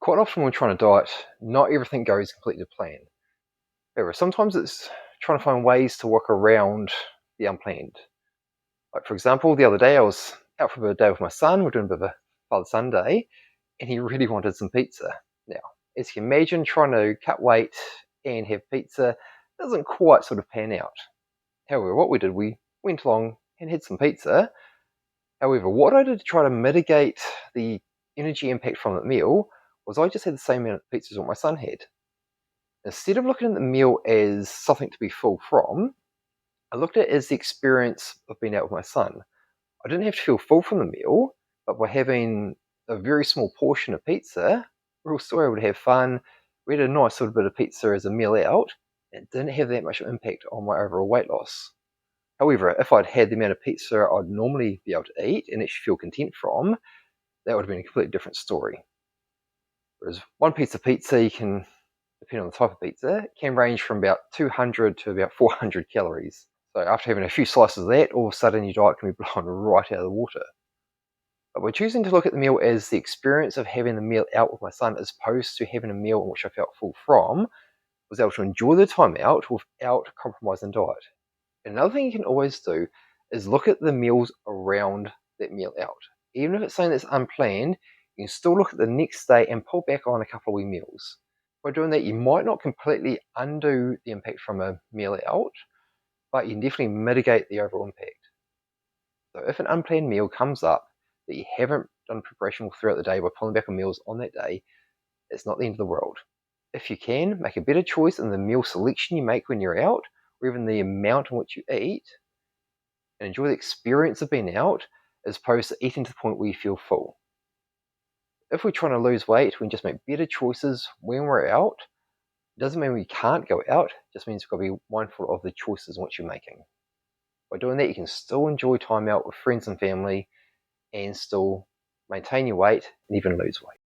Quite often when trying to diet, not everything goes completely to plan. However, sometimes it's trying to find ways to work around the unplanned. Like, for example, the other day I was out for a bit of day with my son. We're doing a bit of a father-son day, and he really wanted some pizza. Now, as you can imagine, trying to cut weight and have pizza doesn't quite sort of pan out. However, what we did, we went along and had some pizza. However, what I did to try to mitigate the energy impact from that meal was I just had the same amount of pizza as what my son had. Instead of looking at the meal as something to be full from, I looked at it as the experience of being out with my son. I didn't have to feel full from the meal, but by having a very small portion of pizza, we were still able to have fun. We had a nice little bit of pizza as a meal out, and it didn't have that much impact on my overall weight loss. However, if I'd had the amount of pizza I'd normally be able to eat and actually feel content from, that would have been a completely different story. Whereas one piece of pizza, you can, depending on the type of pizza, can range from about 200 to about 400 calories. So after having a few slices of that, all of a sudden your diet can be blown right out of the water. But by choosing to look at the meal as the experience of having the meal out with my son as opposed to having a meal in which I felt full from, I was able to enjoy the time out without compromising diet. And another thing you can always do is look at the meals around that meal out. Even if it's something that's unplanned, you can still look at the next day and pull back on a couple of wee meals. By doing that, you might not completely undo the impact from a meal out, but you can definitely mitigate the overall impact. So if an unplanned meal comes up that you haven't done preparation throughout the day by pulling back on meals on that day, it's not the end of the world. If you can, make a better choice in the meal selection you make when you're out, or even the amount in which you eat, and enjoy the experience of being out as opposed to eating to the point where you feel full. If we're trying to lose weight, we can just make better choices when we're out. It doesn't mean we can't go out, it just means we've got to be mindful of the choices in which you're making. By doing that, you can still enjoy time out with friends and family and still maintain your weight and even lose weight.